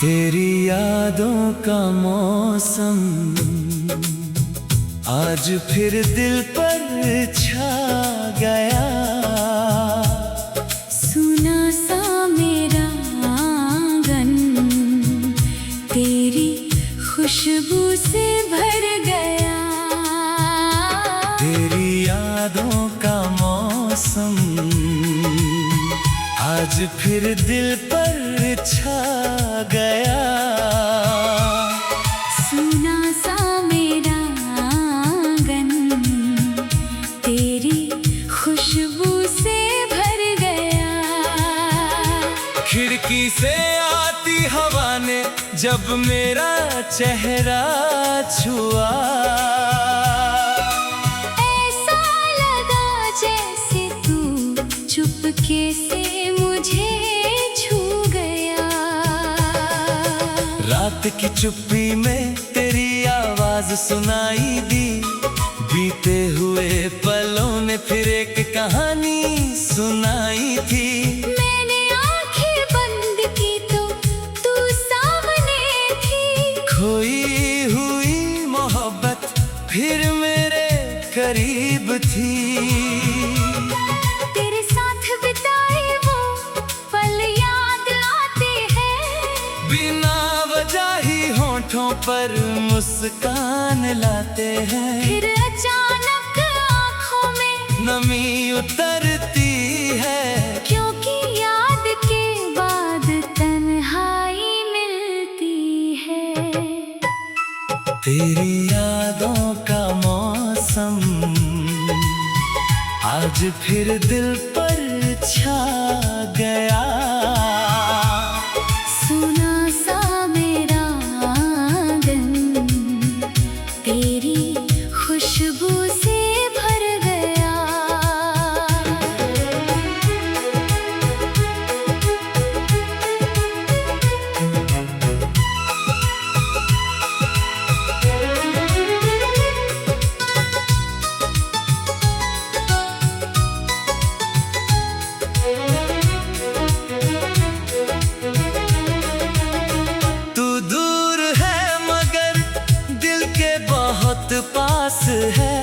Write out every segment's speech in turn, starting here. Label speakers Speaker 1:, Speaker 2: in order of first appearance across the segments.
Speaker 1: तेरी यादों का मौसम आज फिर दिल पर छा गया।
Speaker 2: सुना सा मेरा आंगन तेरी खुशबू से भर गया।
Speaker 1: तेरी यादों का मौसम आज फिर दिल पर छा गया।
Speaker 2: सुना सा मेरा आंगन तेरी खुशबू से भर गया।
Speaker 1: खिड़की से आती हवा ने जब मेरा चेहरा छुआ,
Speaker 2: ऐसा लगा जैसे तू चुपके से मुझे छू गया।
Speaker 1: रात की चुप्पी में तेरी आवाज सुनाई दी। बीते हुए पलों ने फिर एक कहानी सुनाई थी।
Speaker 2: मैंने आंखें बंद की तो तू सामने थी।
Speaker 1: खोई हुई मोहब्बत फिर मेरे करीब थी।
Speaker 2: तेरे साथ बिताए वो पल याद आते हैं।
Speaker 1: बिना वजह ही होठों पर मुस्कान लाते हैं।
Speaker 2: फिर अचानक आँखों में
Speaker 1: नमी उतरती है,
Speaker 2: क्योंकि याद के बाद तन्हाई मिलती है।
Speaker 1: तेरी यादों का मौसम आज फिर दिल पर छा गया।
Speaker 2: सुना सा मेरा आंगन तेरी खुशबू से भर गया।
Speaker 1: तू दूर है मगर दिल के बहुत पास है।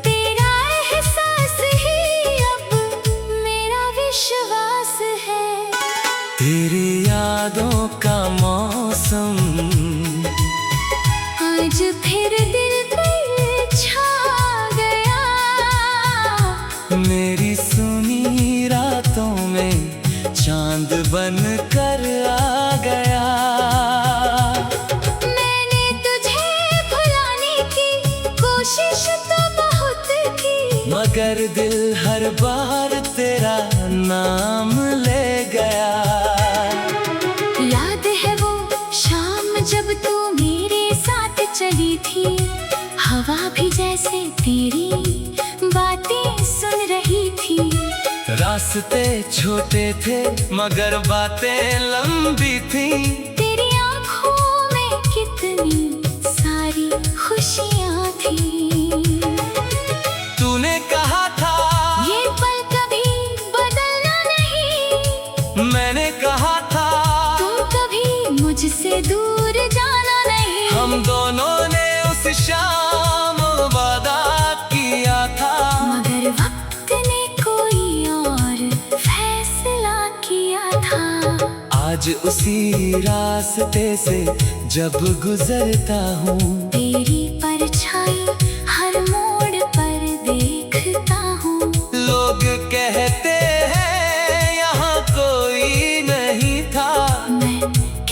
Speaker 2: तेरा एहसास ही अब मेरा विश्वास है।
Speaker 1: तेरी यादों का मौसम
Speaker 2: आज फिर दिल पर छा गया।
Speaker 1: मेरी सुनी रातों में चांद बन कर आ गया।
Speaker 2: मैंने तुझे भुलाने की कोशिश तो बहुत की,
Speaker 1: मगर दिल हर बार तेरा नाम ले गया।
Speaker 2: याद है वो शाम जब तू मेरे साथ चली थी। हवा भी जैसे तेरी बातें सुन रही थी।
Speaker 1: रास्ते छोटे थे मगर बातें लंबी थी।
Speaker 2: तेरी आँखों में कितनी सारी खुशियाँ थी।
Speaker 1: तूने कहा था
Speaker 2: ये पल कभी बदलना नहीं।
Speaker 1: मैंने कहा था
Speaker 2: तू कभी मुझसे दूर जाना नहीं।
Speaker 1: हम दोनों ने उस शाम वादा किया था,
Speaker 2: मगर वक्त ने कोई और फैसला किया था।
Speaker 1: आज उसी रास्ते से जब गुजरता हूँ,
Speaker 2: तेरी परछाई हर मोड़ पर देखता हूँ।
Speaker 1: लोग कहते हैं यहाँ कोई नहीं था।
Speaker 2: मैं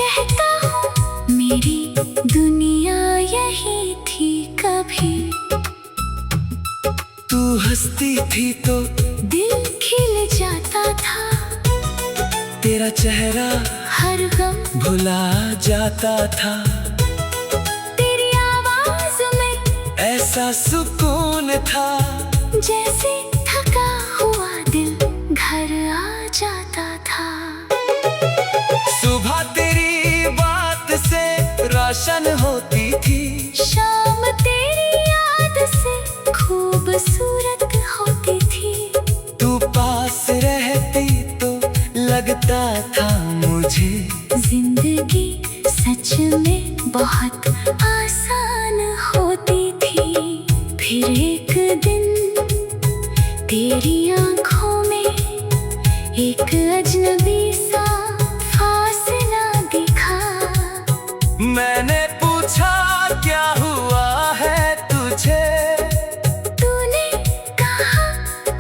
Speaker 2: कहता हूँ मेरी दुनिया यही थी कभी।
Speaker 1: तू हंसती थी तो
Speaker 2: दिल खिल जाता था।
Speaker 1: तेरा चेहरा
Speaker 2: हर गम
Speaker 1: भुला जाता था।
Speaker 2: तेरी आवाज में
Speaker 1: ऐसा सुकून था
Speaker 2: जैसे थका हुआ दिल घर आ जाता था।
Speaker 1: सुबह तेरी बात से रोशन होती थी।
Speaker 2: शाम तेरी याद से खूबसूरत होती थी।
Speaker 1: तू पास रहती तो लगता था मुझे
Speaker 2: जिंदगी तेरी आंखों में एक अजनबी सा फासला दिखा।
Speaker 1: मैंने पूछा क्या हुआ है तुझे,
Speaker 2: तूने कहा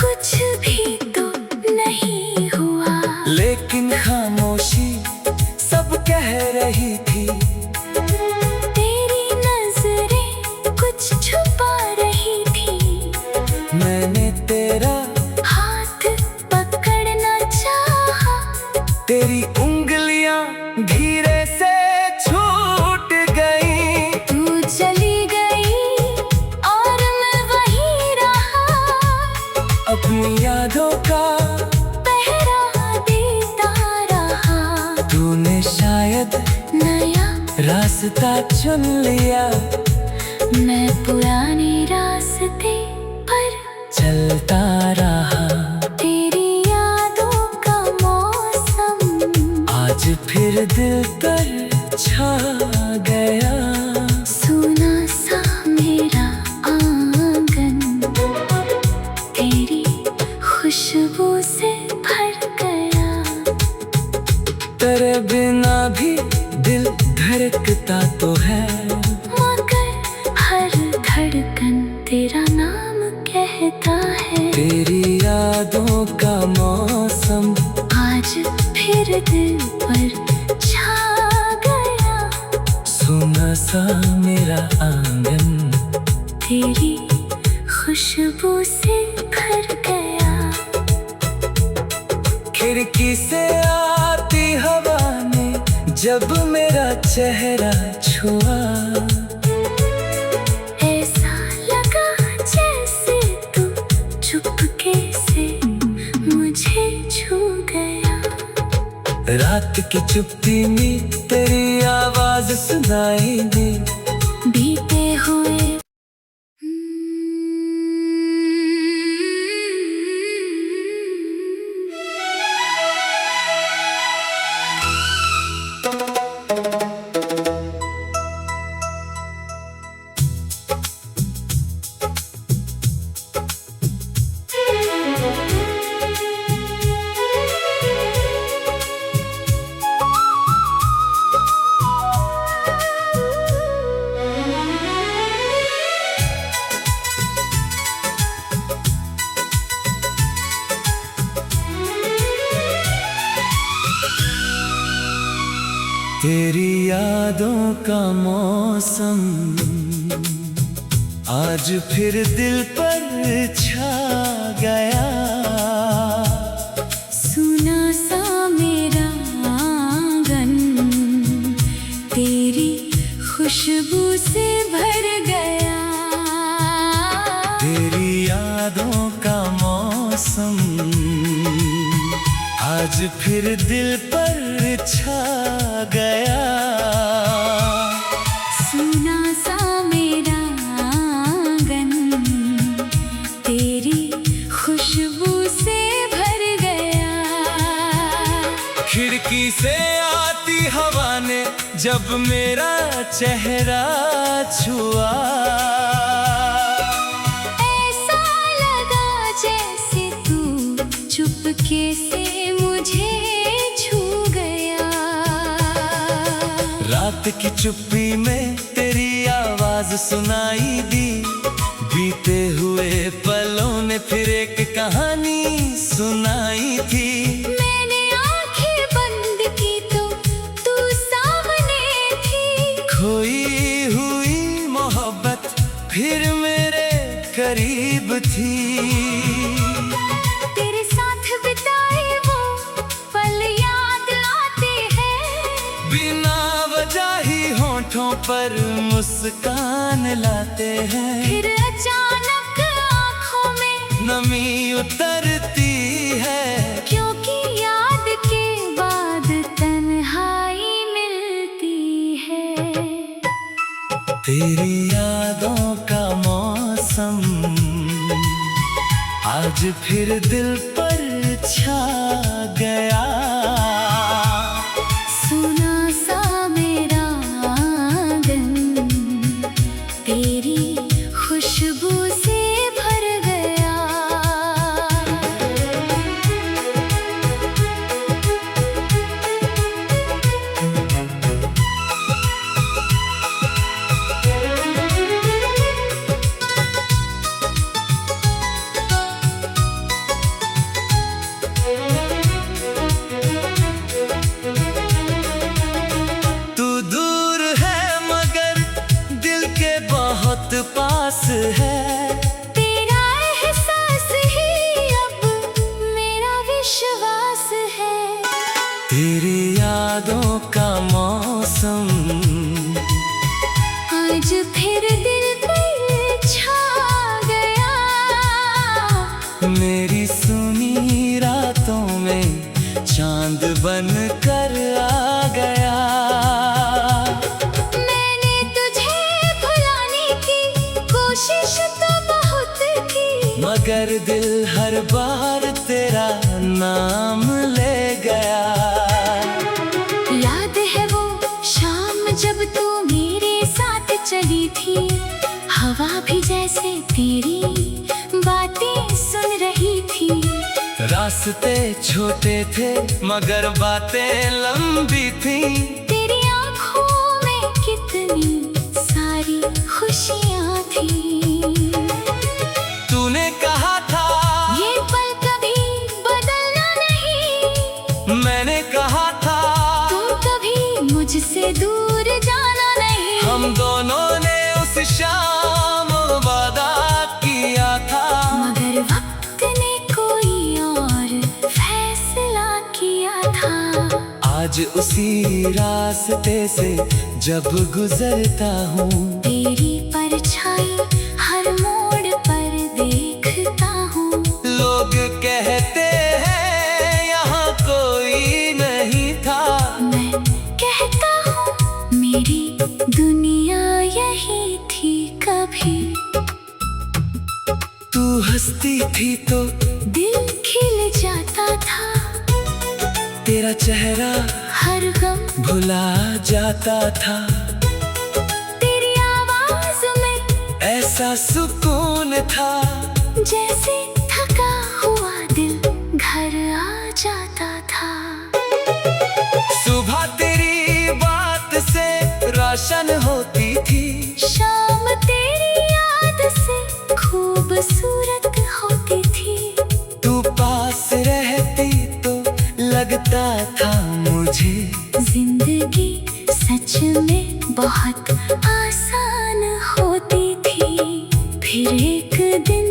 Speaker 2: कुछ भी तो नहीं हुआ।
Speaker 1: लेकिन खामोशी सब कह रही थी।
Speaker 2: तेरी नजरें कुछ छुपा रही थी।
Speaker 1: मैंने तेरा
Speaker 2: हाथ पकड़ना चाहा,
Speaker 1: तेरी उंगलियां धीरे से छूट गई।
Speaker 2: तू चली गई और मैं वहीं रहा।
Speaker 1: अपनी यादों का
Speaker 2: पहरा देता रहा।
Speaker 1: तूने शायद
Speaker 2: नया
Speaker 1: रास्ता चुन लिया,
Speaker 2: मैं पुराने रास्ते पर
Speaker 1: चलता रहा।
Speaker 2: तेरी यादों का मौसम
Speaker 1: आज फिर दिल पर छा गया।
Speaker 2: सुना सा मेरा आंगन तेरी खुशबू से भर गया।
Speaker 1: तेरे बिना भी दिल धड़कता तो है,
Speaker 2: मगर हर धड़कन तेरा नाम कहता है।
Speaker 1: तेरी यादों का मौसम
Speaker 2: आज फिर दिल पर छा गया।
Speaker 1: सुना सा मेरा आंगन
Speaker 2: तेरी खुशबू से भर गया।
Speaker 1: खिड़की से आती हवा ने जब मेरा चेहरा छुआ।
Speaker 2: ऐसा लगा जैसे तू चुपके से मुझे छू गया।
Speaker 1: रात की चुप्पी में तेरी आवाज सुनाई दी।
Speaker 2: बीते हुए
Speaker 1: तेरी यादों का मौसम आज फिर दिल पर छा गया।
Speaker 2: सुना सा मेरा आंगन तेरी खुशबू से भर गया।
Speaker 1: तेरी यादों का मौसम आज फिर दिल पर छा गया।
Speaker 2: सुना सा मेरा आंगन तेरी खुशबू से भर गया।
Speaker 1: खिड़की से आती हवा ने जब मेरा चेहरा छुआ।
Speaker 2: ऐसा लगा जैसे तू चुपके से मुझे छू गया।
Speaker 1: रात की चुप्पी में तेरी आवाज सुनाई दी। बीते हुए पलों ने फिर एक कहानी सुनाई थी।
Speaker 2: मैंने आंखें बंद की तो तू सामने थी।
Speaker 1: खोई हुई मोहब्बत फिर मेरे करीब थी।
Speaker 2: तेरे साथ बिताए वो पल याद आते हैं।
Speaker 1: बिना वजह ही होठों पर मुस्कान लाते हैं।
Speaker 2: फिर अचानक आंखों में
Speaker 1: नमी उतरती है,
Speaker 2: क्योंकि याद के बाद तन्हाई मिलती है।
Speaker 1: तेरी यादों का मौसम आज फिर दिल पर छा गया।
Speaker 2: सुना सा मेरा आंगन तेरी खुशबू से भर गया।
Speaker 1: पास है।
Speaker 2: तेरा एहसास ही अब मेरा विश्वास है।
Speaker 1: तेरी यादों का मौसम
Speaker 2: आज फिर दिल पर छा गया।
Speaker 1: मेरी सुनी रातों में चांद बन कर आ गया।
Speaker 2: मैंने तुझे भुलाने की कोशिश तो बहुत की,
Speaker 1: मगर दिल हर बार तेरा नाम ले गया।
Speaker 2: याद है वो शाम जब तू मेरे साथ चली थी, हवा भी जैसे तेरी बातें सुन रही थी।
Speaker 1: रास्ते छोटे थे मगर बातें लंबी थी।
Speaker 2: तेरी आँखों में कितनी सारी खुशियाँ थी।
Speaker 1: तूने कहा था
Speaker 2: ये पल कभी बदलना नहीं,
Speaker 1: मैंने कहा था
Speaker 2: तू कभी मुझसे दूर जाना नहीं।
Speaker 1: हम दोनों ने उस शाम वादा किया था,
Speaker 2: मगर वक्त ने कोई और फैसला किया था।
Speaker 1: आज उसी रास्ते से जब गुजरता हूँ,
Speaker 2: तेरी परछाई हर मोड़ पर देखता हूँ।
Speaker 1: लोग कहते हैं यहाँ कोई नहीं था,
Speaker 2: मैं कहता हूँ मेरी दुनिया यही थी कभी।
Speaker 1: तू हंसती थी तो
Speaker 2: दिल खिल जाता था,
Speaker 1: तेरा चेहरा
Speaker 2: हर गम
Speaker 1: भुला जाता था।
Speaker 2: तेरी आवाज में
Speaker 1: ऐसा सुकून था,
Speaker 2: जैसे थका हुआ दिल घर आ जाता था।
Speaker 1: सुबह तेरी बात से रोशन होती थी,
Speaker 2: शाम तेरी याद से खूबसूरत होती थी।
Speaker 1: तू पास रहती तो लगता था मुझे
Speaker 2: जिंदगी सच में बहुत आसान होती थी। फिर एक दिन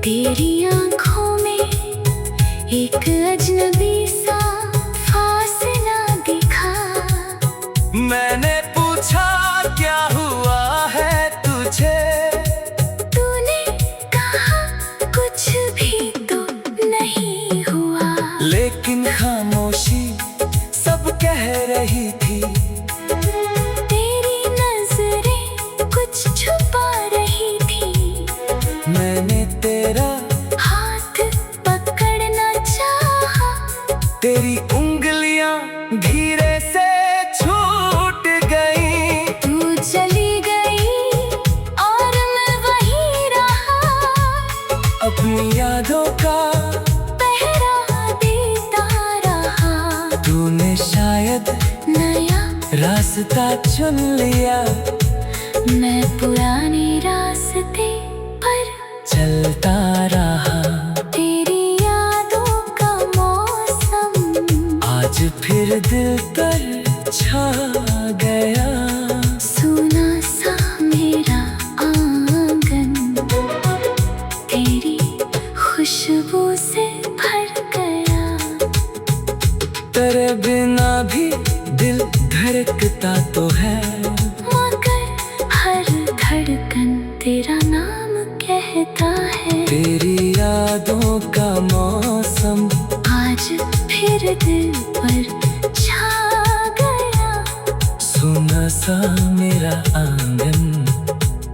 Speaker 2: तेरी आंखों में एक अजनबी सा फासला दिखा।
Speaker 1: मैंने पूछा क्या हुआ है तुझे,
Speaker 2: तूने कहा कुछ भी तो नहीं हुआ।
Speaker 1: लेकिन खामोशी सब कह रही थी।
Speaker 2: तेरी नजरें कुछ छुपा रही थी।
Speaker 1: मैंने तेरा
Speaker 2: हाथ पकड़ना चाहा,
Speaker 1: तेरी उंगलियां धीरे से छूट गई।
Speaker 2: तू चली गई और मैं वहीं रहा।
Speaker 1: अपनी यादों का
Speaker 2: पहरा देता रहा।
Speaker 1: तूने शायद
Speaker 2: नया
Speaker 1: रास्ता चुन लिया,
Speaker 2: मैं पुराने रास्ते पर
Speaker 1: चलता रहा।
Speaker 2: तेरी यादों का मौसम
Speaker 1: आज फिर दिल पर छा गया।
Speaker 2: सुना सा मेरा आंगन तेरी खुशबू से भर गया।
Speaker 1: तेरे बिना भी दिल धड़कता तो है,
Speaker 2: मगर हर धड़कन तेरा नाम कहता है।
Speaker 1: तेरी यादों का मौसम
Speaker 2: आज फिर दिल पर छा गया।
Speaker 1: सुना सा मेरा आंगन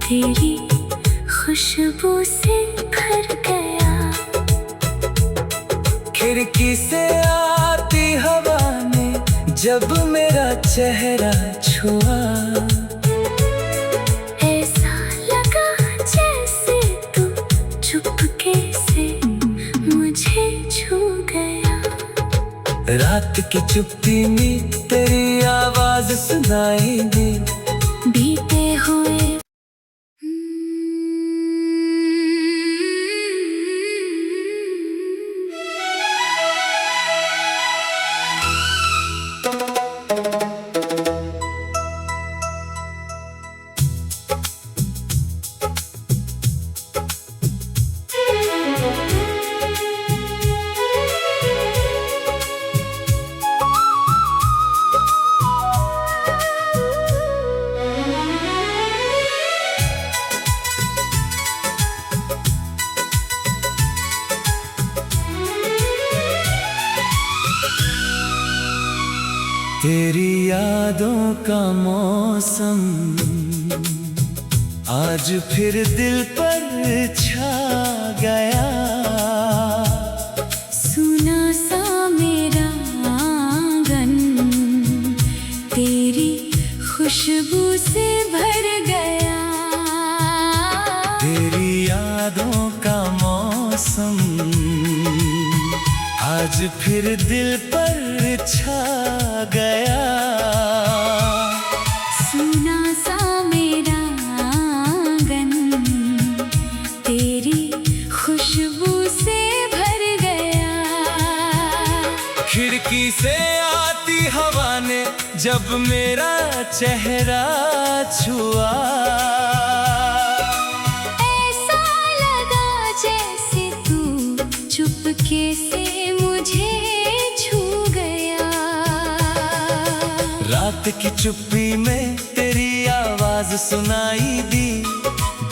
Speaker 2: तेरी खुशबू से भर गया।
Speaker 1: खिड़की से आती हवा ने जब मेरा चेहरा छुआ,
Speaker 2: ऐसा लगा जैसे तू चुपके से मुझे छू गया।
Speaker 1: रात की चुप्पी में तेरी आवाज सुनाई दी।
Speaker 2: बीते हुए
Speaker 1: तेरी यादों का मौसम आज फिर दिल पर छा गया।
Speaker 2: सुना सा मेरा आंगन तेरी खुशबू से भर गया।
Speaker 1: तेरी यादों का मौसम आज फिर दिल पर छा गया।
Speaker 2: सुना सा मेरा आंगन तेरी खुशबू से भर गया।
Speaker 1: खिड़की से आती हवा ने जब मेरा चेहरा छुआ,
Speaker 2: ऐसा लगा जैसे तू चुपके से मुझे छू गया।
Speaker 1: रात की चुप्पी में तेरी आवाज सुनाई दी।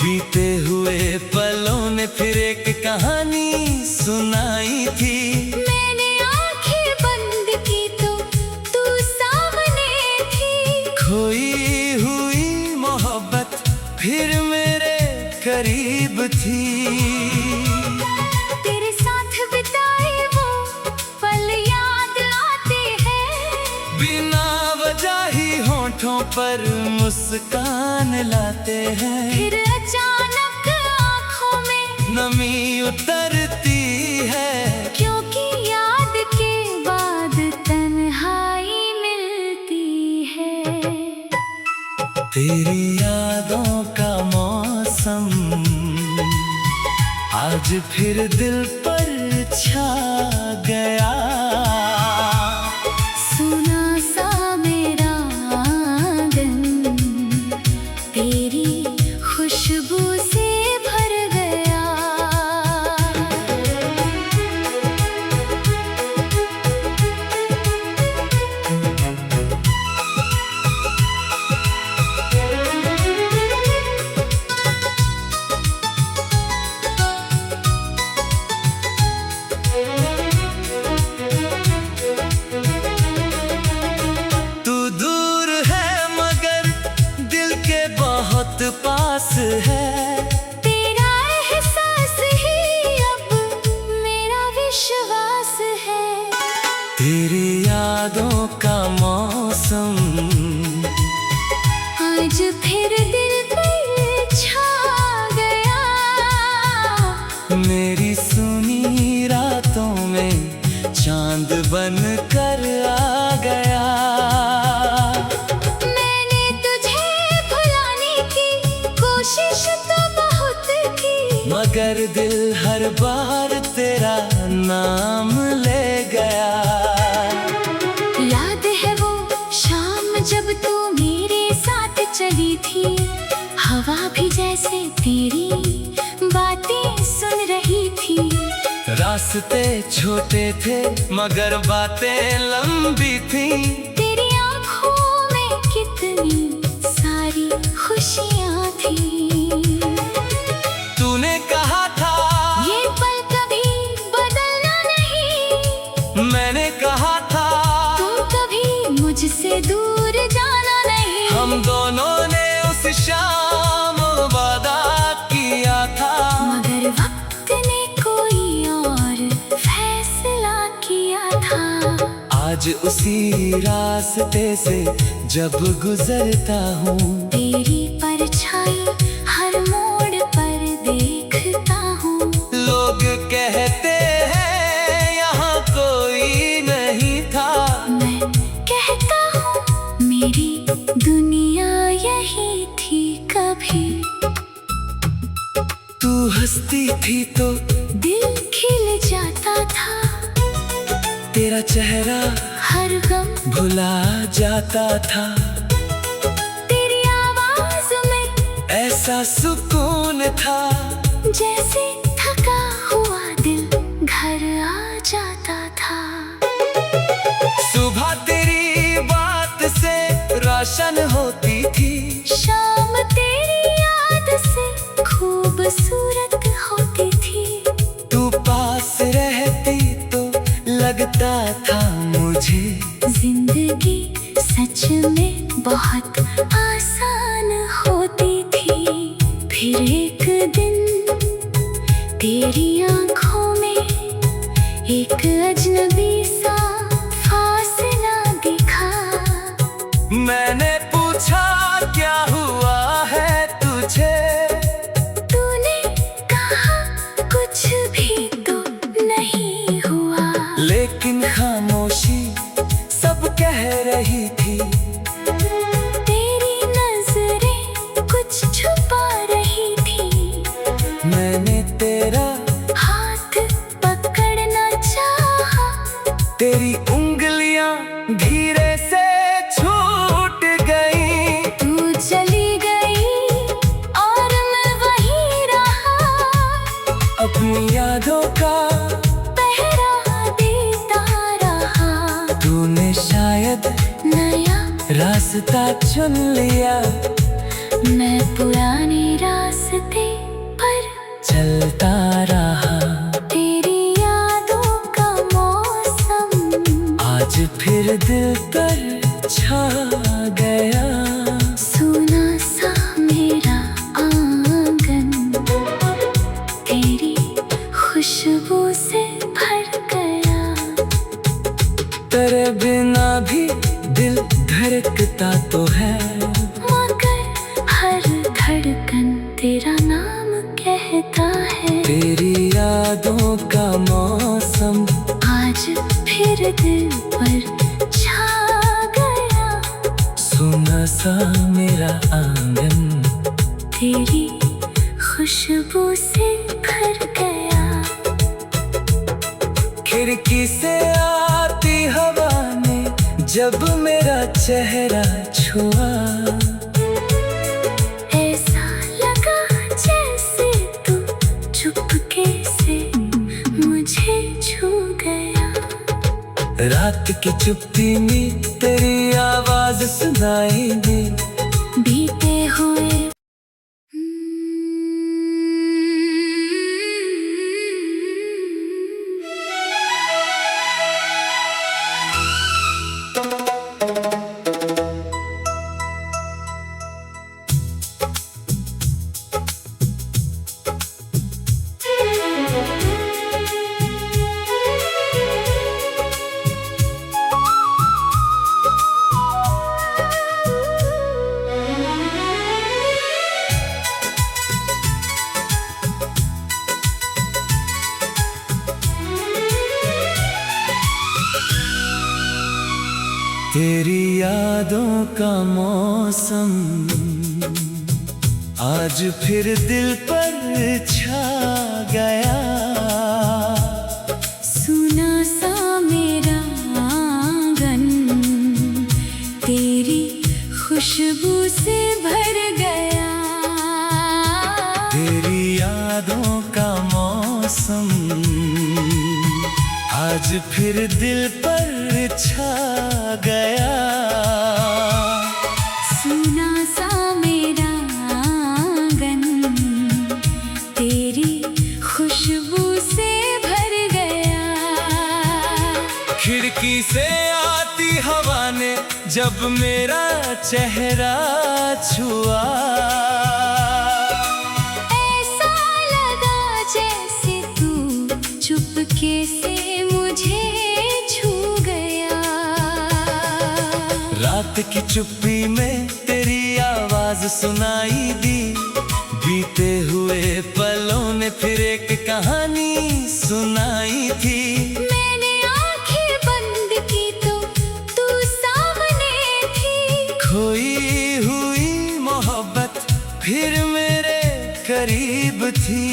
Speaker 1: बीते हुए पलों ने फिर एक कहानी सुनाई थी।
Speaker 2: मैंने आंखें बंद की तो तू सामने थी।
Speaker 1: खोई हुई मोहब्बत फिर मेरे करीब थी।
Speaker 2: तेरे साथ बिताए वो पल याद आते हैं।
Speaker 1: बिना वजह ही होठों पर मुस्कान लाते हैं।
Speaker 2: फिर अचानक आँखों में
Speaker 1: नमी उतरती है,
Speaker 2: क्योंकि याद के बाद तन्हाई मिलती है।
Speaker 1: तेरी यादों का मौसम आज फिर दिल पर छा गया।
Speaker 2: सुना सा मेरा आंगन तेरी खुशबू से भर गया।
Speaker 1: तू दूर है मगर दिल के बहुत पास है।
Speaker 2: तेरा एहसास ही अब मेरा विश्वास है।
Speaker 1: तेरी यादों का मौसम
Speaker 2: आज फिर दिल पर छा गया।
Speaker 1: मेरी सुनी रातों में चांद बन कर आ गया।
Speaker 2: मैंने तुझे भुलाने की कोशिश तो बहुत की,
Speaker 1: मगर दिल हर बार तेरा नाम ले गया।
Speaker 2: याद है वो शाम जब तू मेरे साथ चली थी। हवा भी जैसे तेरी बातें सुन रही थी।
Speaker 1: रास्ते छोटे थे मगर बातें लंबी थी।
Speaker 2: तेरी आँखों में कितनी सारी खुशियाँ थी।
Speaker 1: तूने कहा था
Speaker 2: ये पल कभी बदलना नहीं।
Speaker 1: मैंने कहा था
Speaker 2: तुम कभी मुझसे दूर जाना नहीं।
Speaker 1: हम दोनों ने उस शाम वादा किया था,
Speaker 2: मगर वक्त ने कोई और फैसला किया था।
Speaker 1: आज उसी रास्ते से जब गुजरता हूँ,
Speaker 2: तेरी परछाई हर मोड़ पर देखता हूँ।
Speaker 1: लोग कहते हैं यहाँ कोई नहीं था।
Speaker 2: मैं कहता हूँ मेरी दुनिया यही थी कभी।
Speaker 1: तू हंसती थी तो
Speaker 2: दिल खिल जाता था।
Speaker 1: तेरा चेहरा
Speaker 2: हर गम
Speaker 1: भुला जाता था।
Speaker 2: तेरी आवाज में
Speaker 1: ऐसा सुकून था
Speaker 2: जैसे थका हुआ दिल घर आ जाता था।
Speaker 1: सुबह तेरी बात से रोशन होती थी।
Speaker 2: शाम तेरी याद से खूबसूरत होती थी।
Speaker 1: तू पास रहती तो लगता था मुझे
Speaker 2: जिंदगी दिन तेरी आंखों में एक अजनबी सा फासला दिखा।
Speaker 1: मैंने पूछा क्या हुआ है तुझे,
Speaker 2: तूने कहा कुछ भी तो नहीं हुआ।
Speaker 1: लेकिन खामोशी सब कह रही थी,
Speaker 2: तेरी नजरें कुछ छुपा रही थी।
Speaker 1: मैंने तेरा
Speaker 2: हाथ पकड़ना चाहा,
Speaker 1: तेरी उंगलियां धीरे से छूट गई।
Speaker 2: तू चली गई और मैं वहीं रहा,
Speaker 1: अपनी यादों का
Speaker 2: पहरा देता रहा।
Speaker 1: तूने शायद
Speaker 2: नया
Speaker 1: रास्ता चुन लिया,
Speaker 2: मैं पुराने रास्ते पर
Speaker 1: चलता रहा।
Speaker 2: तेरी यादों का मौसम
Speaker 1: आज फिर दिल पर छा गया।
Speaker 2: सुना सा मेरा आंगन तेरी खुशबू से भर गया।
Speaker 1: तेरे बिना भी दिल धड़कता तो है,
Speaker 2: मगर हर धड़कन तेरा नाम कहता है।
Speaker 1: तेरी यादों का मौसम
Speaker 2: आज फिर दिल पर छा गया।
Speaker 1: सुना सा मेरा आंगन
Speaker 2: तेरी खुशबू से भर गया।
Speaker 1: खिड़की से आती हवा ने जब मेरा चेहरा छुआ,
Speaker 2: ऐसा लगा जैसे तू चुपके से मुझे छू गया।
Speaker 1: रात की चुप्पी में तेरी आवाज सुनाई दी,
Speaker 2: बीते हुए
Speaker 1: तेरी यादों का मौसम आज फिर दिल पर छा गया।
Speaker 2: सुना सा मेरा आंगन तेरी खुशबू से भर गया।
Speaker 1: तेरी यादों का मौसम आज फिर दिल पर छा गया।
Speaker 2: सुना सा मेरा आंगन तेरी खुशबू से भर गया।
Speaker 1: खिड़की से आती हवा ने जब मेरा चेहरा छुआ,
Speaker 2: ऐसा लगा जैसे तू चुपके से मुझे छू गया।
Speaker 1: रात की चुप्पी में तेरी आवाज सुनाई दी, बीते हुए पलों ने फिर एक कहानी सुनाई थी।
Speaker 2: मैंने आंखें बंद की तो तू सामने थी।
Speaker 1: खोई हुई मोहब्बत फिर मेरे करीब थी।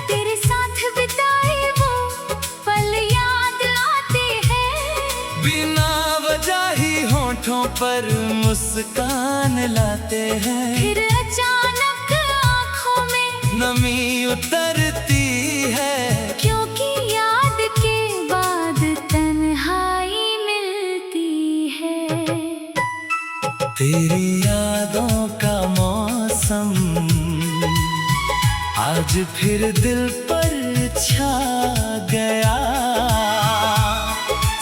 Speaker 2: तेरे साथ बिताए वो पल याद आते हैं,
Speaker 1: बिना वजह ही होठों पर मुस्कान लाते हैं।
Speaker 2: फिर अचानक आंखों में
Speaker 1: नमी उतरती है,
Speaker 2: क्योंकि याद के बाद तन्हाई मिलती है।
Speaker 1: तेरी यादों का मौसम आज फिर दिल पर छा गया।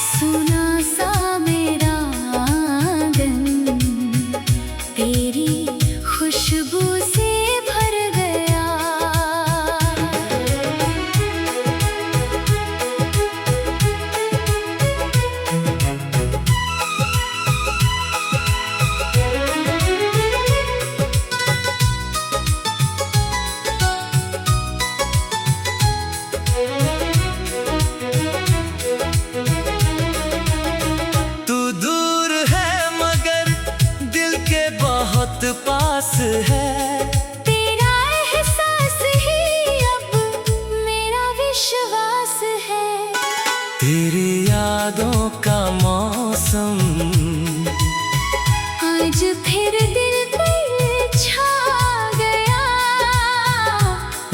Speaker 2: सुना सा मेरा आंगन तेरी खुशबू से भर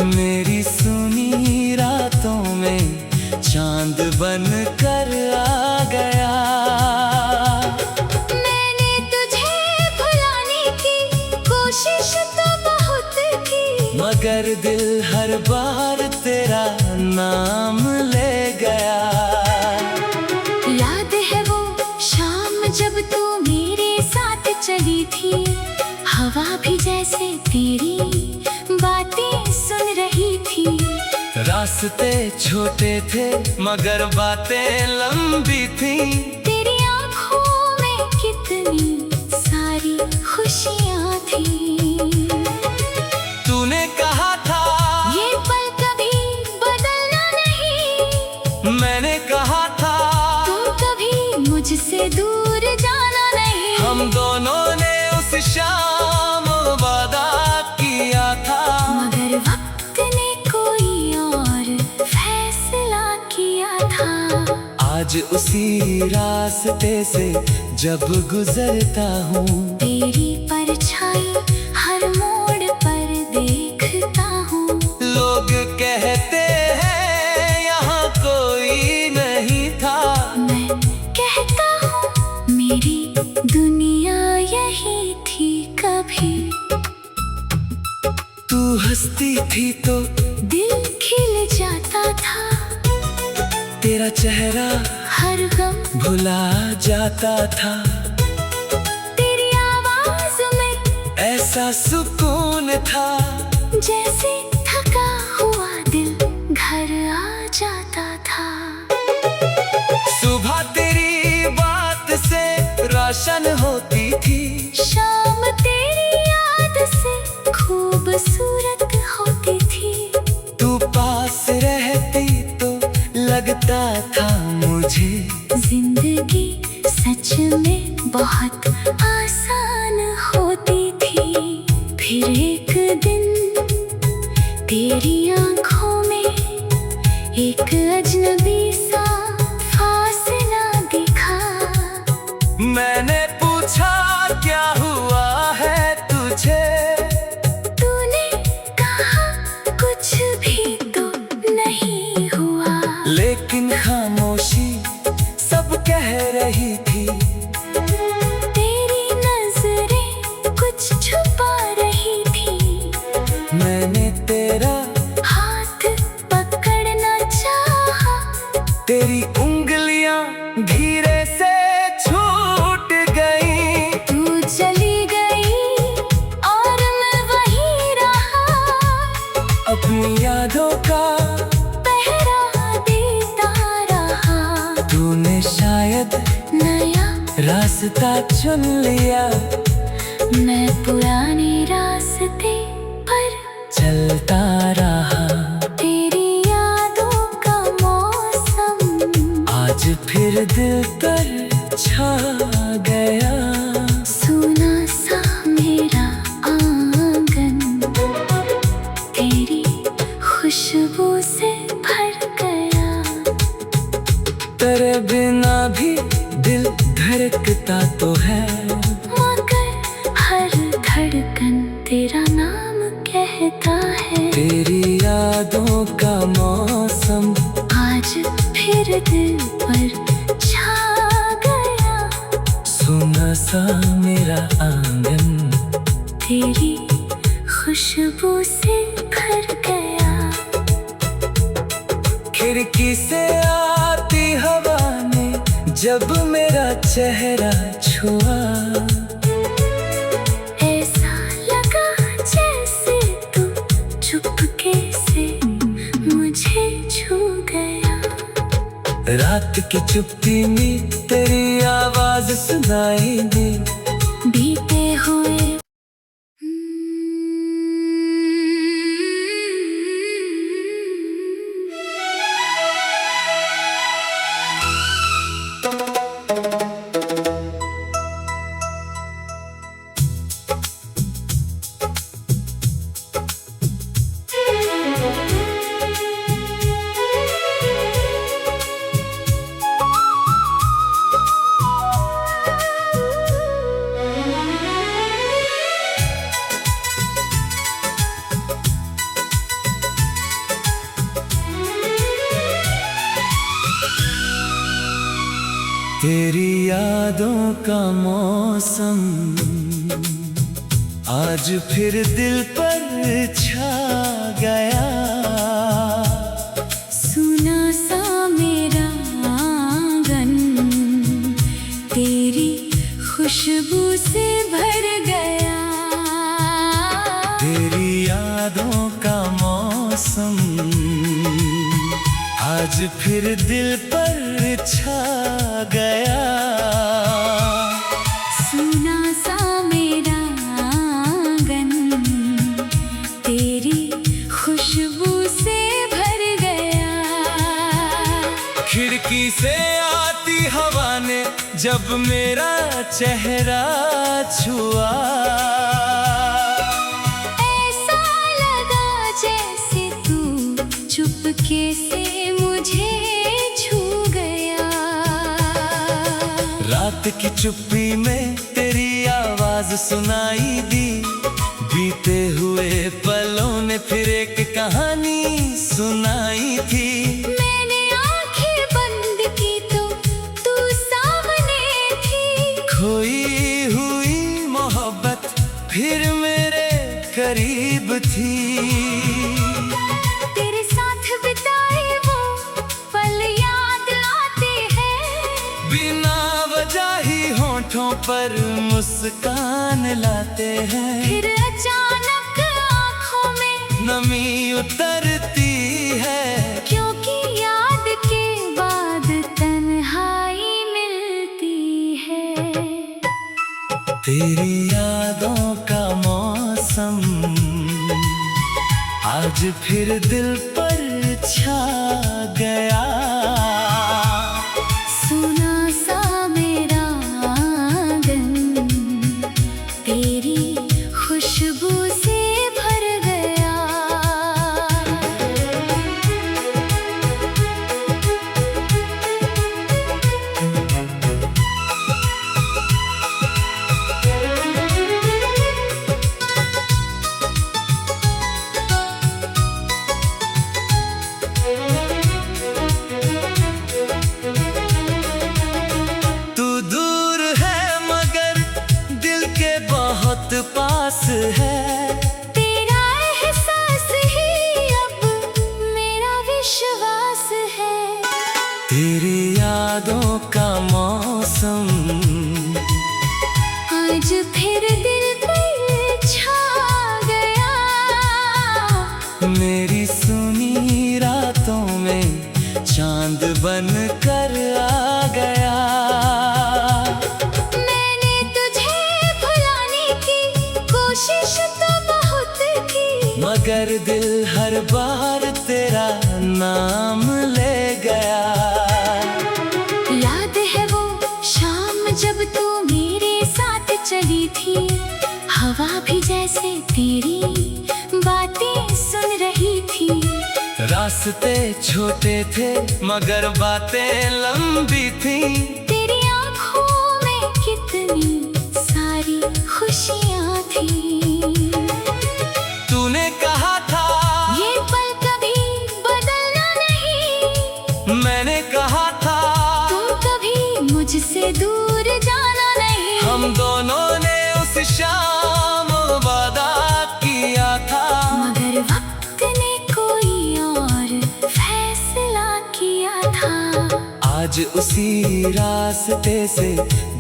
Speaker 1: मेरी सुनी रातों में चांद बन कर आ गया।
Speaker 2: मैंने तुझे भुलाने की कोशिश तो बहुत की,
Speaker 1: मगर दिल हर बार तेरा नाम ले गया।
Speaker 2: याद है वो शाम जब तू मेरे साथ चली थी, हवा भी जैसे तेरी बातें सुन रही थी।
Speaker 1: रास्ते छोटे थे मगर बातें लंबी थी।
Speaker 2: तेरी आँखों में कितनी सारी खुशियाँ थी।
Speaker 1: तूने कहा था
Speaker 2: ये पल कभी बदलना नहीं,
Speaker 1: मैंने कहा था
Speaker 2: तू कभी मुझसे दूर जाना नहीं।
Speaker 1: हम दोनों ने उस शाम वादा किया था,
Speaker 2: मगर वक्त ने कोई और फैसला किया था।
Speaker 1: आज उसी रास्ते से जब गुजरता हूँ,
Speaker 2: तेरी परछाई हर मोड़ पर देखता हूँ।
Speaker 1: लोग कहते हैं यहाँ कोई नहीं था,
Speaker 2: मैं कहता हूँ मेरी दुनिया यही थी कभी।
Speaker 1: तू हंसती थी तो
Speaker 2: दिल खिल जाता था,
Speaker 1: तेरा चेहरा
Speaker 2: हर गम
Speaker 1: भुला जाता था।
Speaker 2: तेरी आवाज में
Speaker 1: ऐसा सुकून था
Speaker 2: जैसे थका हुआ दिल घर आ जाता था।
Speaker 1: सुबह तेरी बात से रोशन होती थी,
Speaker 2: शाम तेरी याद से खूबसूरत होती थी।
Speaker 1: तू पास रहती तो लगता था मुझे
Speaker 2: जिंदगी सच में बहुत आसान होती थी। फिर एक दिन तेरी आंखों में एक अजनबी सा फासला दिखा।
Speaker 1: मैंने पूछा क्या हुआ है तुझे,
Speaker 2: तूने कहा कुछ भी तो नहीं हुआ,
Speaker 1: लेकिन खामोशी सब कह रही थी।
Speaker 2: तेरी नजरें कुछ छुपा रही थी।
Speaker 1: मैंने तेरा
Speaker 2: हाथ पकड़ना चाहा,
Speaker 1: तेरी उंगलियां धीरे से छूट गई।
Speaker 2: तू चली गई और मैं वहीं रहा,
Speaker 1: अपनी यादों का
Speaker 2: पहरा देता रहा।
Speaker 1: तूने शायद
Speaker 2: नया
Speaker 1: रास्ता चुन लिया,
Speaker 2: मैं पुराने रास्ते पर
Speaker 1: चलता रहा।
Speaker 2: तेरी यादों का मौसम
Speaker 1: आज फिर दिल पर छा गया।
Speaker 2: सुना सा मेरा आंगन तेरी खुशबू से भर गया।
Speaker 1: तेरे बिना भी दिल धड़कता तो है,
Speaker 2: मगर हर धड़कन तेरा नाम कहता है।
Speaker 1: तेरी यादों का मौसम
Speaker 2: आज फिर दिल पर छा गया।
Speaker 1: सुना सा मेरा आंगन
Speaker 2: तेरी खुशबू से भर गया।
Speaker 1: खिड़की से आती हवा ने जब मेरा चेहरा छुआ,
Speaker 2: ऐसा लगा जैसे तू चुपके से मुझे छू गया।
Speaker 1: रात की चुप्पी में तेरी आवाज सुनाई दी।
Speaker 2: बीते हुए
Speaker 1: तेरी यादों का मौसम आज फिर दिल पर छा गया।
Speaker 2: सुना सा मेरा आंगन तेरी खुशबू से भर गया।
Speaker 1: तेरी यादों का मौसम आज फिर दिल पर छा गया।
Speaker 2: सुना सा मेरा आंगन तेरी खुशबू से भर गया।
Speaker 1: खिड़की से आती हवा ने जब मेरा चेहरा छुआ,
Speaker 2: ऐसा लगा जैसे तू चुपके से मुझे छू गया।
Speaker 1: रात की चुप्पी में तेरी आवाज सुनाई दी। बीते हुए पलों ने फिर एक कहानी सुनाई थी।
Speaker 2: मैंने आंखें बंद की तो तू सामने थी।
Speaker 1: खोई हुई मोहब्बत फिर मेरे करीब थी।
Speaker 2: तेरे साथ बिताए वो पल याद आते हैं।
Speaker 1: बिना वजह ही होठों पर मुस्कान लाते हैं।
Speaker 2: फिर अचानक आँखों में
Speaker 1: नमी उतरती है,
Speaker 2: क्योंकि याद के बाद तन्हाई मिलती है।
Speaker 1: तेरी यादों का मौसम आज फिर दिल पर छा गया।
Speaker 2: सुना सा मेरा आंगन तेरी खुशबू से भर गया।
Speaker 1: तू दूर है मगर दिल के बहुत पास है।
Speaker 2: तेरा एहसास ही अब मेरा विश्वास है।
Speaker 1: तेरी यादों का मौसम
Speaker 2: आज फिर दिल पर छा गया।
Speaker 1: मेरी सुनी रातों में चांद बन कर आ गया।
Speaker 2: मैंने तुझे भुलाने की कोशिश तो बहुत की,
Speaker 1: मगर दिल हर बार तेरा नाम ले गया।
Speaker 2: याद है वो शाम जब तू मेरे साथ चली थी। हवा भी जैसे तेरी बातें सुन रही थी।
Speaker 1: रास्ते छोटे थे मगर बातें लंबी थी।
Speaker 2: तेरी आँखों में कितनी सारी खुशियाँ थी।
Speaker 1: तूने कहा था
Speaker 2: ये पल कभी बदलना नहीं।
Speaker 1: मैंने कहा था
Speaker 2: तुम कभी मुझसे दूर जाना नहीं।
Speaker 1: हम दोनों ने उस शाम वादा किया था,
Speaker 2: मगर वक्त ने कोई और फैसला किया था।
Speaker 1: आज उसी रास्ते से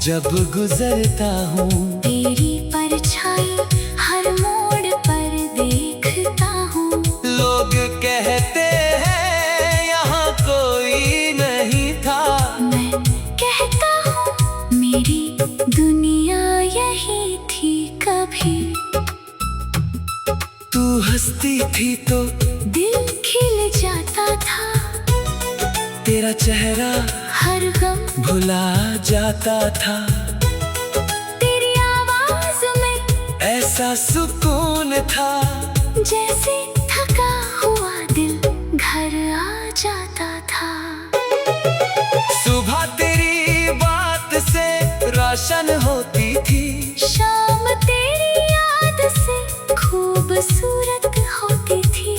Speaker 1: जब गुजरता हूँ,
Speaker 2: तेरी परछाई हर मोड़ पर देखता हूँ।
Speaker 1: लोग कहते हैं यहाँ कोई नहीं था।
Speaker 2: मैं कहता हूँ मेरी दुनिया यही थी कभी।
Speaker 1: तू हंसती थी तो
Speaker 2: दिल खिल जाता था।
Speaker 1: तेरा चेहरा
Speaker 2: हर गम
Speaker 1: भुला जाता था।
Speaker 2: तेरी आवाज में
Speaker 1: ऐसा सुकून था
Speaker 2: जैसे थका हुआ दिल घर आ जाता था।
Speaker 1: सुबह तेरी बात से रोशन होती थी।
Speaker 2: शाम तेरी याद से खूबसूरत होती थी।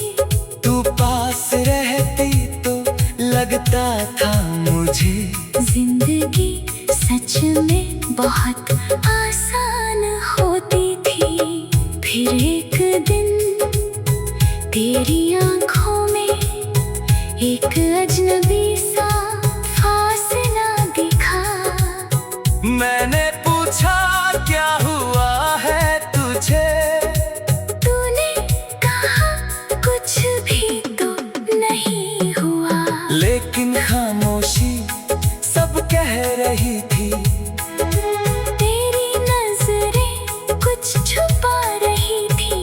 Speaker 1: तू पास रहती तो लगता था मुझे
Speaker 2: जिंदगी में बहुत आसान होती थी। फिर एक दिन तेरी आंखों में एक अजनबी सा फासला दिखा।
Speaker 1: मैंने पूछा क्या हुआ है तुझे,
Speaker 2: तूने कहा कुछ भी तो नहीं हुआ।
Speaker 1: लेकिन खामोशी सब कह रही थी।
Speaker 2: तेरी नजरें कुछ छुपा रही थी।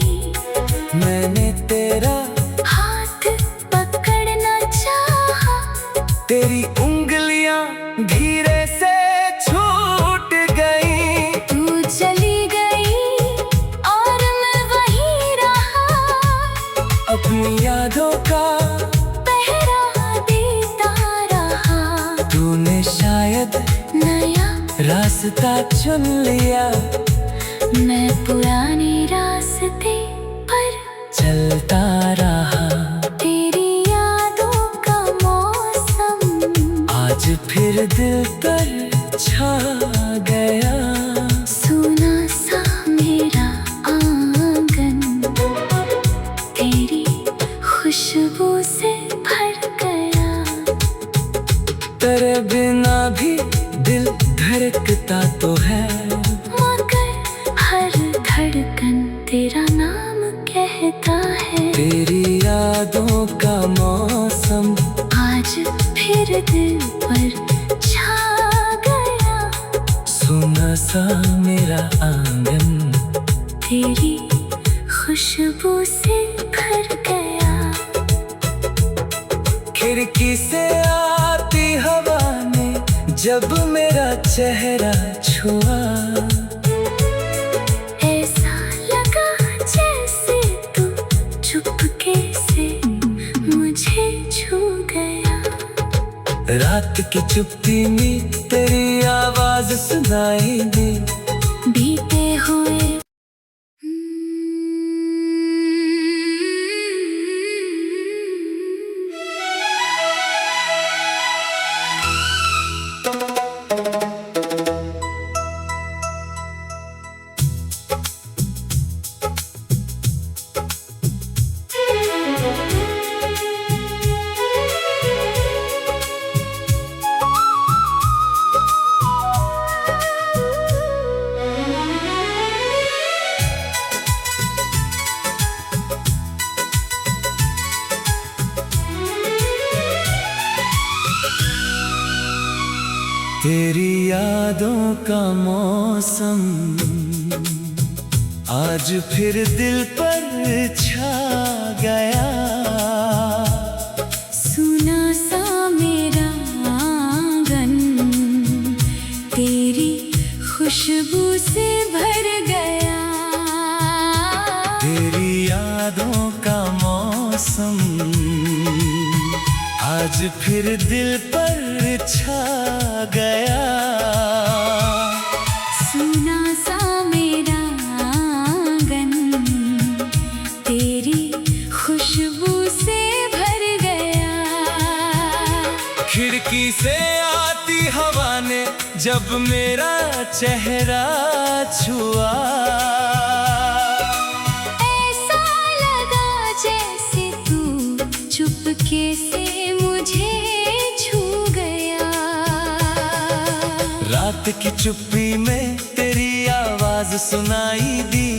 Speaker 1: मैंने तेरा
Speaker 2: हाथ पकड़ना चाहा,
Speaker 1: तेरी उंगलियां धीरे से छूट गई।
Speaker 2: तू चली गई और मैं वहीं रहा।
Speaker 1: अपनी यादों का
Speaker 2: पहरा देता रहा।
Speaker 1: तूने शायद
Speaker 2: नया
Speaker 1: रास्ता चुन लिया,
Speaker 2: मैं पुराने रास्ते पर
Speaker 1: चलता रहा।
Speaker 2: तेरी यादों का मौसम
Speaker 1: आज फिर दिल पर छा गया।
Speaker 2: सुना सा मेरा आंगन तेरी खुशबू से भर गया।
Speaker 1: तेरे बिना भी दिल धड़कता तो है,
Speaker 2: मगर हर धड़कन तेरा नाम कहता है।
Speaker 1: तेरी यादों का मौसम
Speaker 2: आज फिर दिल पर छा गया।
Speaker 1: सुना सा मेरा आंगन
Speaker 2: तेरी खुशबू से भर गया।
Speaker 1: खिड़की से आती हवा ने जब मेरा चेहरा छुआ।
Speaker 2: ऐसा लगा जैसे तू चुपके से मुझे छू गया।
Speaker 1: रात की चुप्पी में तेरी आवाज सुनाई दी।
Speaker 2: बीते हुए
Speaker 1: तेरी यादों का मौसम आज फिर दिल पर छा गया।
Speaker 2: सुना सा मेरा आंगन तेरी खुशबू से भर गया।
Speaker 1: तेरी यादों का मौसम आज फिर दिल पर छा गया।
Speaker 2: सुना सा मेरा आंगन तेरी खुशबू से भर गया।
Speaker 1: खिड़की से आती हवा ने जब मेरा चेहरा छुआ।
Speaker 2: ऐसा लगा जैसे तू चुपके से मुझे छू गया।
Speaker 1: रात की चुप्पी में तेरी आवाज सुनाई दी।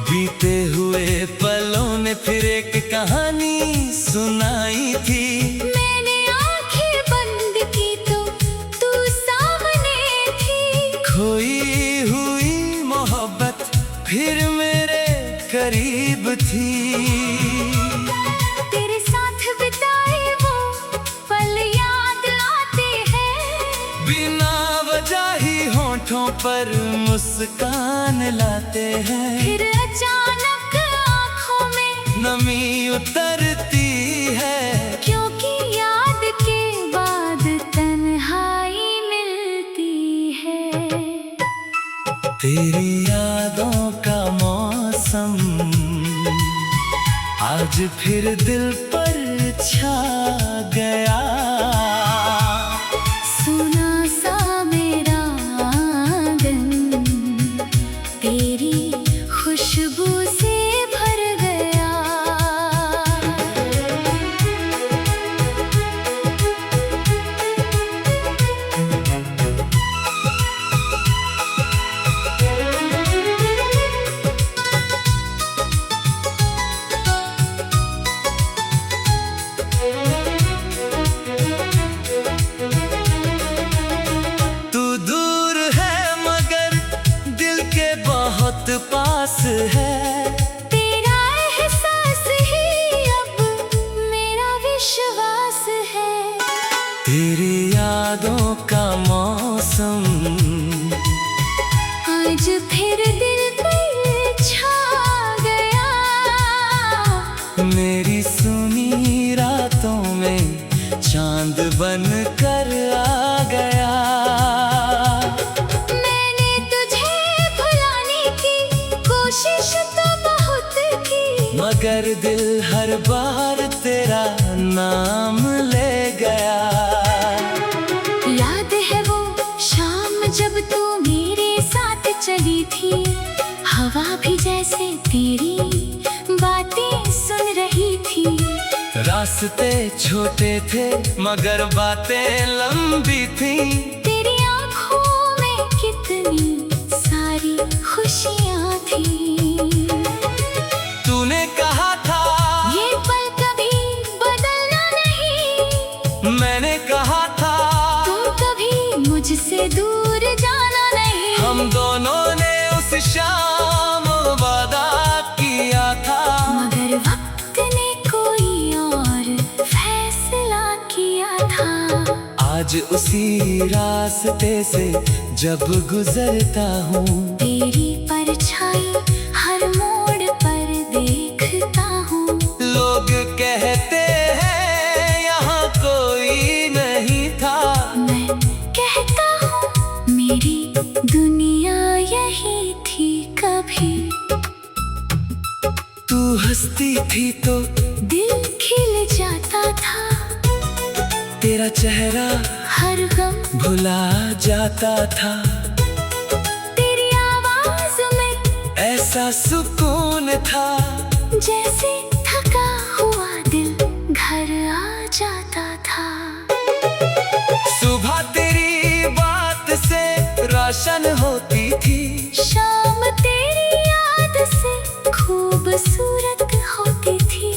Speaker 1: बीते हुए पलों ने फिर एक कहानी सुनाई थी।
Speaker 2: मैंने आंखें बंद की तो तू सामने थी।
Speaker 1: खोई हुई मोहब्बत फिर मेरे करीब थी।
Speaker 2: तेरे साथ बिताए वो पल याद आते हैं।
Speaker 1: बिना वजह ही होठों पर मुस्कान लाते हैं।
Speaker 2: फिर अचानक आंखों में
Speaker 1: नमी उतरती है,
Speaker 2: क्योंकि याद के बाद तन्हाई मिलती है।
Speaker 1: तेरी यादों का मौसम आज फिर दिल पर छा गया।
Speaker 2: सुना सा मेरा
Speaker 1: यादों का मौसम
Speaker 2: आज फिर दिल पर छा गया।
Speaker 1: मेरी सुनी रातों में चांद बन कर आ गया।
Speaker 2: मैंने तुझे भुलाने की कोशिश तो बहुत की,
Speaker 1: मगर दिल हर बार तेरा नाम ले गया।
Speaker 2: याद है वो शाम जब तू मेरे साथ चली थी, हवा भी जैसे तेरी बातें सुन रही थी।
Speaker 1: रास्ते छोटे थे मगर बातें लंबी थी।
Speaker 2: तेरी आँखों में कितनी सारी खुशियाँ थी।
Speaker 1: तूने कहा था
Speaker 2: ये पल कभी बदलना नहीं,
Speaker 1: मैंने कहा था
Speaker 2: तुम कभी मुझसे दूर जाना नहीं।
Speaker 1: हम दोनों ने उस शाम वादा किया था,
Speaker 2: मगर वक्त ने कोई और फैसला किया था।
Speaker 1: आज उसी रास्ते से जब गुजरता हूँ,
Speaker 2: तेरी परछाई हर मोड़ पर देखता हूँ।
Speaker 1: लोग कहते हैं यहाँ कोई नहीं था,
Speaker 2: मैं कहता हूँ मेरी दुनिया यही थी कभी।
Speaker 1: तू हंसती थी तो
Speaker 2: दिल खिल जाता था,
Speaker 1: तेरा चेहरा
Speaker 2: हर गम
Speaker 1: भुला जाता था।
Speaker 2: तेरी आवाज में
Speaker 1: ऐसा सुकून था,
Speaker 2: जैसे थका हुआ दिल घर आ जाता था।
Speaker 1: सुबह तेरी बात से रोशन होती थी,
Speaker 2: शाम तेरी याद से खूबसूरत होती थी।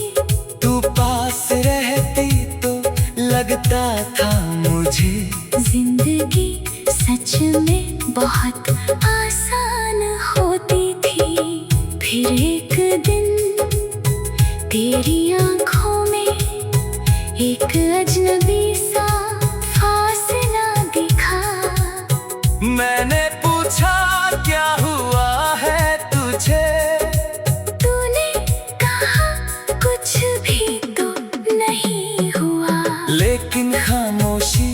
Speaker 1: तू पास रहती तो लगता था मुझे
Speaker 2: जिंदगी सच में बहुत आसान होती थी। फिर एक दिन तेरी आँखों में एक अजनबी सा फासला दिखा।
Speaker 1: मैंने पूछा क्या हुआ है तुझे,
Speaker 2: तूने कहा कुछ भी तो नहीं हुआ।
Speaker 1: लेकिन खामोशी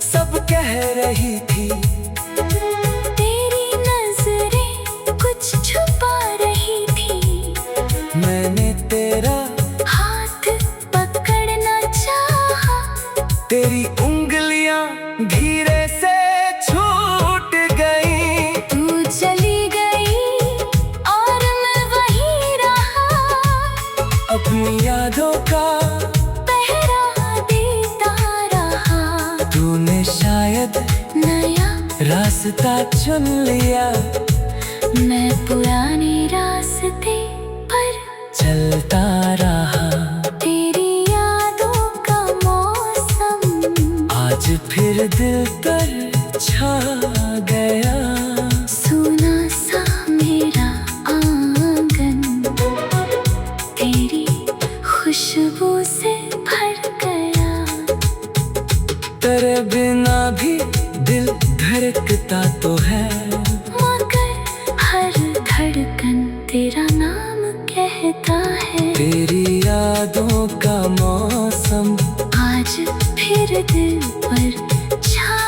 Speaker 1: सब कह रही थी।
Speaker 2: तेरी नजरें कुछ छुपा रही थी।
Speaker 1: मैंने तेरा
Speaker 2: हाथ पकड़ना चाहा,
Speaker 1: तेरी उंगलियां धीरे से छूट गई।
Speaker 2: तू चली गई और मैं वहीं रहा।
Speaker 1: अपनी यादों का
Speaker 2: पहरा देता रहा।
Speaker 1: तूने शायद
Speaker 2: नया
Speaker 1: रास्ता चुन लिया,
Speaker 2: मैं पुराने रास्ते पर
Speaker 1: चलता रहा।
Speaker 2: तेरी यादों का मौसम
Speaker 1: आज फिर दिल पर छा गया।
Speaker 2: सुना सा मेरा आंगन तेरी खुशबू से भर गया।
Speaker 1: तेरे बिना भी दिल धड़कता तो है,
Speaker 2: मगर हर धड़कन तेरा नाम कहता है।
Speaker 1: तेरी यादों का मौसम
Speaker 2: आज फिर दिल पर छा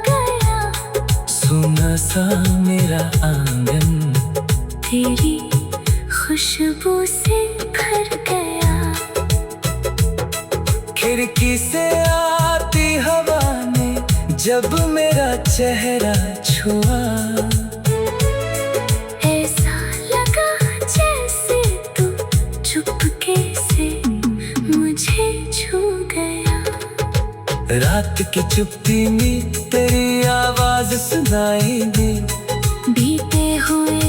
Speaker 2: गया।
Speaker 1: सुना सा मेरा आंगन
Speaker 2: तेरी खुशबू से भर गया।
Speaker 1: खिड़की से आती हवा ने जब मेरा चेहरा छुआ,
Speaker 2: ऐसा लगा जैसे तू चुपके से मुझे छू गया।
Speaker 1: रात की चुप्पी में तेरी आवाज सुनाई दी।
Speaker 2: बीते हुए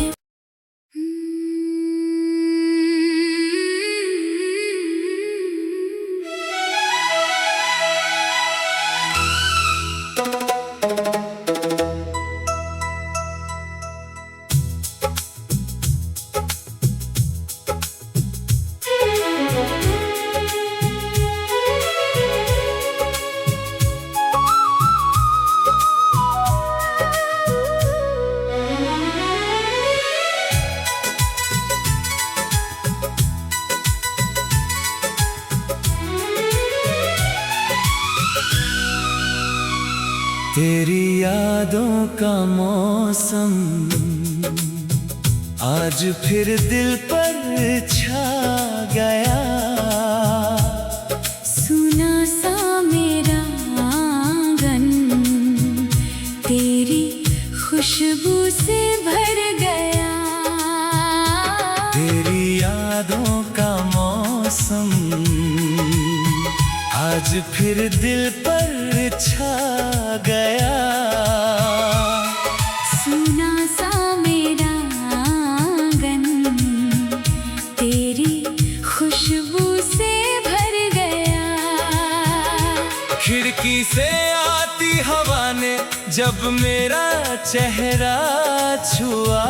Speaker 1: तेरी यादों का मौसम आज फिर दिल पर छा गया।
Speaker 2: सुना सा मेरा आंगन तेरी खुशबू से भर गया।
Speaker 1: तेरी यादों का मौसम आज फिर दिल पर छा गया।
Speaker 2: सुना सा मेरा आंगन तेरी खुशबू से भर गया।
Speaker 1: खिड़की से आती हवा ने जब मेरा चेहरा छुआ।